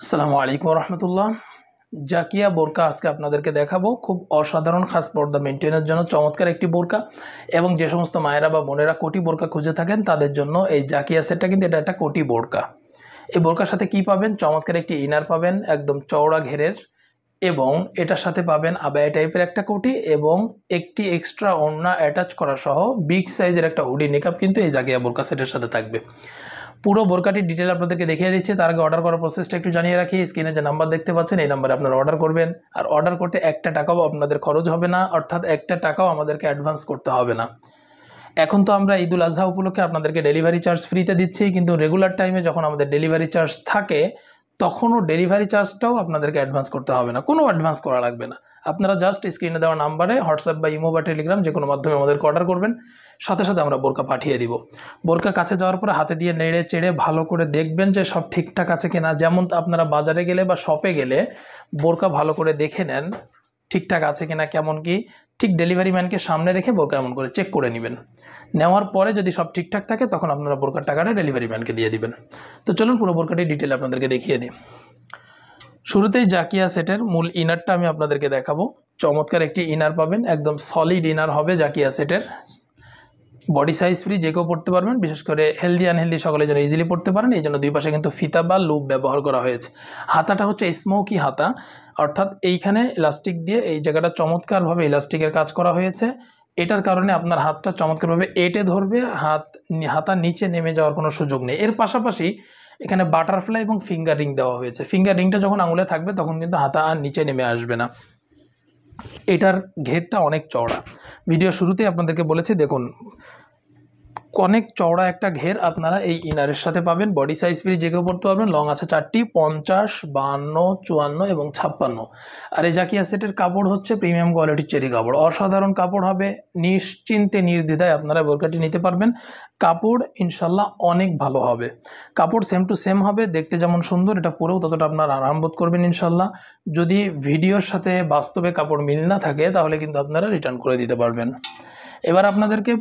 আসসালামু আলাইকুম রহমতুল্লাহ। জাকিয়া বোরকা আজকে আপনাদেরকে দেখাবো। খুব অসাধারণ খাস পর্দা মেনটেনের জন্য চমৎকার একটি বোরকা, এবং যে সমস্ত মায়েরা বা বোনেরা কোটি বোরকা খুঁজে থাকেন তাদের জন্য এই জাকিয়া সেটটা কিন্তু এটা একটা কোটি বোরকা। এই বোরকার সাথে কি পাবেন? চমৎকার একটি ইনার পাবেন একদম চওড়া ঘেরের, এবং এটার সাথে পাবেন আবায়া টাইপের একটা কোটি এবং একটি এক্সট্রা ওড়না অ্যাটাচ করা সহ বিগ সাইজের একটা হুডি নিকাব কিন্তু এই জাকিয়া বোরকা সেটের সাথে থাকবে। পুরো বোরকাটির ডিটেল আপনাদেরকে দেখিয়ে দিচ্ছি। তার আগে অর্ডার করার প্রসেসটা একটু জানিয়ে রাখি। স্ক্রিনে যে নাম্বার দেখতে পাচ্ছেন এই নাম্বারে আপনারা অর্ডার করবেন, আর অর্ডার করতে একটা টাকাও আপনাদের খরচ হবে না, অর্থাৎ একটা টাকাও আমাদেরকে অ্যাডভান্স করতে হবে না। এখন তো আমরা ঈদুল আজহা উপলক্ষে আপনাদেরকে ডেলিভারি চার্জ ফ্রিতে দিচ্ছি, কিন্তু রেগুলার টাইমে যখন আমাদের ডেলিভারি চার্জ থাকে তখনও ডেলিভারি চার্জটাও আপনাদেরকে অ্যাডভান্স করতে হবে না, কোনো অ্যাডভান্স করা লাগবে না। আপনারা জাস্ট স্ক্রিনে দেওয়া নাম্বারে হোয়াটসঅ্যাপ বা ইমো বা টেলিগ্রাম যে কোনো মাধ্যমে আমাদেরকে অর্ডার করবেন, সাথে সাথে আমরা বোরকা পাঠিয়ে দিব। বোরকা কাছে যাওয়ার পরে হাতে দিয়ে নেড়ে চেড়ে ভালো করে দেখবেন যে সব ঠিকঠাক আছে কিনা। যেমন আপনারা বাজারে গেলে বা শপে গেলে বোরকা ভালো করে দেখে নেন ঠিকঠাক আছে কিনা, কেমন কি, ঠিক ডেলিভারি ম্যানকে সামনে রেখে বোরকা এমন করে চেক করে নেবেন। নেওয়ার পরে যদি সব ঠিকঠাক থাকে তখন আপনারা বোরকার টাকাটা ডেলিভারি ম্যানকে দিয়ে দিবেন। তো চলুন পুরো বোরকাটি ডিটেল আপনাদেরকে দেখিয়ে দিই। শুরুতেই জাকিয়া সেটের মূল ইনারটা আমি আপনাদেরকে দেখাবো। চমৎকার একটি ইনার পাবেন, একদম সলিড ইনার হবে জাকিয়া সেটের। বডি সাইজ ফ্রি, যে কেউ পড়তে পারবেন, বিশেষ করে হেলদি আনহেলদি সকলে যেন ইজিলি পড়তে পারেন, এই জন্য দুই পাশে কিন্তু ফিতা বা লুপ ব্যবহার করা হয়েছে। হাতাটা হচ্ছে স্মোকি হাতা, অর্থাৎ এইখানে ইলাস্টিক দিয়ে এই জায়গাটা চমৎকারভাবে ইলাস্টিকের কাজ করা হয়েছে। এটার কারণে আপনার হাতটা চমৎকারভাবে এঁটে ধরবে, হাতা নিচে নেমে যাওয়ার কোনো সুযোগ নেই। এর পাশাপাশি এখানে বাটারফ্লাই এবং ফিঙ্গার রিং দেওয়া হয়েছে। ফিঙ্গার রিংটা যখন আঙুলে থাকবে তখন কিন্তু হাতা আর নিচে নেমে আসবে না। এটার ঘেরটা অনেক চওড়া, ভিডিও শুরুতেই আপনাদেরকে বলেছি, দেখুন অনেক চওড়া একটা ঘের আপনারা এই ইনারের সাথে পাবেন। বডি সাইজ ফ্রি, যে কেউ পড়তে পারবেন। লং আছে 4টি, 50, 52, 54 এবং 56। আর এই জাকিয়া সেটের কাপড় হচ্ছে প্রিমিয়াম কোয়ালিটির চেরি কাপড়, অসাধারণ কাপড় হবে। নিশ্চিন্তে নির্দ্বিধায় আপনারা বোরকাটি নিতে পারবেন। কাপড় ইনশাল্লাহ অনেক ভালো হবে, কাপড় সেম টু সেম হবে, দেখতে যেমন সুন্দর এটা পরেও ততটা আপনারা আরাম বোধ করবেন ইনশাল্লাহ। যদি ভিডিওর সাথে বাস্তবে কাপড় মিল না থাকে তাহলে কিন্তু আপনারা রিটার্ন করে দিতে পারবেন। এবার আপনাদেরকে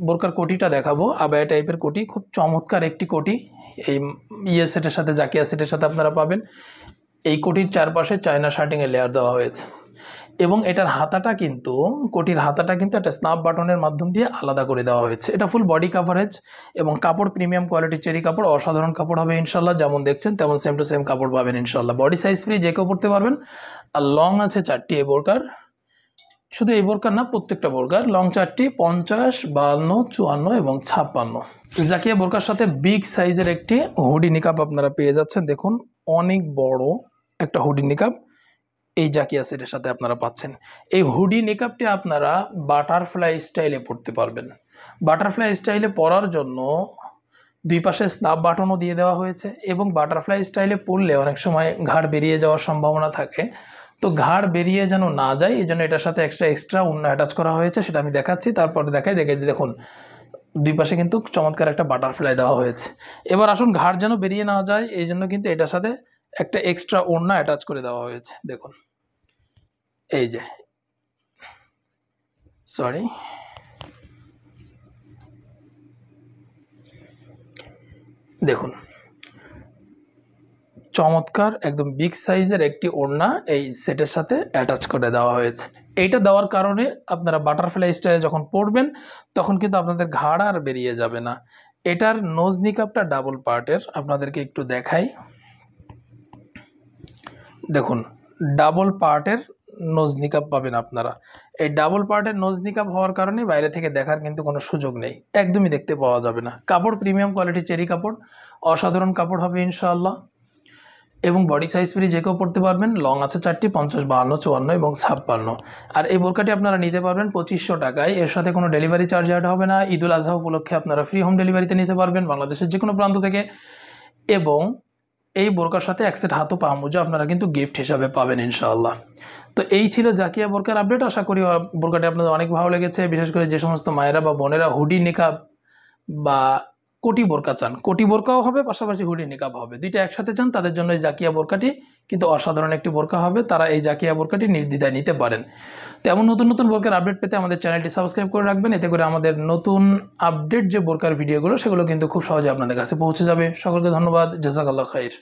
বোরকার কোটিটা দেখাবো। আবায়া টাইপের কোটি, খুব চমৎকার একটি কোটি এই সেটের সাথে, জাকিয়া সেটের সাথে আপনারা পাবেন। এই কোটির চারপাশে চায়না শার্টিংয়ের লেয়ার দেওয়া হয়েছে, এবং এটার হাতাটা কিন্তু, কোটির হাতাটা কিন্তু একটা স্ন্যাপ বাটনের মাধ্যম দিয়ে আলাদা করে দেওয়া হয়েছে। এটা ফুল বডি কাভারেজ, এবং কাপড় প্রিমিয়াম কোয়ালিটির চেরি কাপড়, অসাধারণ কাপড় হবে ইনশাল্লাহ। যেমন দেখছেন তেমন সেম টু সেম কাপড় পাবেন ইনশাল্লাহ। বডি সাইজ ফ্রি, যে কেউ পড়তে পারবেন। আর লং আছে 4টি এই বোরকার, শুধু এই বোরকার না, প্রত্যেকটা বোরকার লং 4টি, 50, 52, 54 এবং 56। জাকিয়া বোরকার সাথে বিগ সাইজের একটি হুডি নিকাব আপনারা পেয়ে যাচ্ছেন। দেখুন অনেক বড় একটা হুডি নিকাব এই জাকিয়া সেটের সাথে আপনারা পাচ্ছেন। এই হুডি নিকাবটি আপনারা বাটারফ্লাই স্টাইলে পরতে পারবেন। বাটারফ্লাই স্টাইলে পরার জন্য দুই পাশে স্ন্যাপ বাটনও দিয়ে দেওয়া হয়েছে, এবং বাটারফ্লাই স্টাইলে পরলে অনেক সময় ঘাড় বেরিয়ে যাওয়ার সম্ভাবনা থাকে। তো ঘাড় বেরিয়ে যেন না যায় এই জন্য এটার সাথে এক্সট্রা ওড়না অ্যাটাচ করা হয়েছে, সেটা আমি দেখাচ্ছি, তারপরে দেখে দেখুন দুই পাশে কিন্তু চমৎকার একটা বাটারফ্লাই দেওয়া হয়েছে। এবার আসুন, ঘাড় যেন বেরিয়ে না যায় এই জন্য কিন্তু এটার সাথে একটা এক্সট্রা ওড়না অ্যাটাচ করে দেওয়া হয়েছে। দেখুন এই যে, সরি, দেখুন চমৎকার একদম বিগ সাইজের একটি ওড়না এই সেটের সাথে অ্যাটাচ করে দেওয়া হয়েছে। এইটা দেওয়ার কারণে আপনারা বাটারফ্লাই স্টাইলে যখন পরবেন তখন কিন্তু আপনাদের ঘাড় আর বেরিয়ে যাবে না। এটার নোজ নিকাবটা ডাবল পার্টের, আপনাদেরকে একটু দেখাই। দেখুন ডাবল পার্টের নোজ নিকাব পাবেন আপনারা। এই ডাবল পার্টের নোজ নিকাব হওয়ার কারণে বাইরে থেকে দেখার কিন্তু কোনো সুযোগ নেই, একদমই দেখতে পাওয়া যাবে না। কাপড় প্রিমিয়াম কোয়ালিটির চেরি কাপড়, অসাধারণ কাপড় হবে ইনশাআল্লাহ, এবং বডি সাইজ ফ্রি, যে কেউ পড়তে পারবেন। লং আছে 4টি, 50, 52, 54 এবং 56। আর এই বোরকাটি আপনারা নিতে পারবেন 2500 টাকায়, এর সাথে কোনো ডেলিভারি চার্জ অ্যাড হবে না। ঈদুল আজহা উপলক্ষে আপনারা ফ্রি হোম ডেলিভারিতে নিতে পারবেন বাংলাদেশের যে কোনো প্রান্ত থেকে, এবং এই বোরকার সাথে এক সেট হাত ও পা মোজা আপনারা কিন্তু গিফট হিসাবে পাবেন ইনশাআল্লাহ। তো এই ছিল জাকিয়া বোরকার আপডেট। আশা করি বোরকাটি আপনাদের অনেক ভালো লেগেছে, বিশেষ করে যে সমস্ত মায়েরা বা বোনেরা হুডি নিকাব বা কোটি বোরকা চান, কোটি বোরকাও হবে, পাশাপাশি হুডি নিকাব হবে, দুইটা একসাথে চান, তাদের জন্য এই জাকিয়া বোরকাটি কিন্তু অসাধারণ একটি বোরকা হবে। তারা এই জাকিয়া বোরকাটি নির্দ্বিধায় নিতে পারেন। তেমন নতুন নতুন বোরকার আপডেট পেতে আমাদের চ্যানেলটি সাবস্ক্রাইব করে রাখবেন, এতে করে আমাদের নতুন আপডেট যে বোরকার ভিডিওগুলো সেগুলো কিন্তু খুব সহজে আপনাদের কাছে পৌঁছে যাবে। সকলকে ধন্যবাদ, জাযাকাল্লাহ খাইর।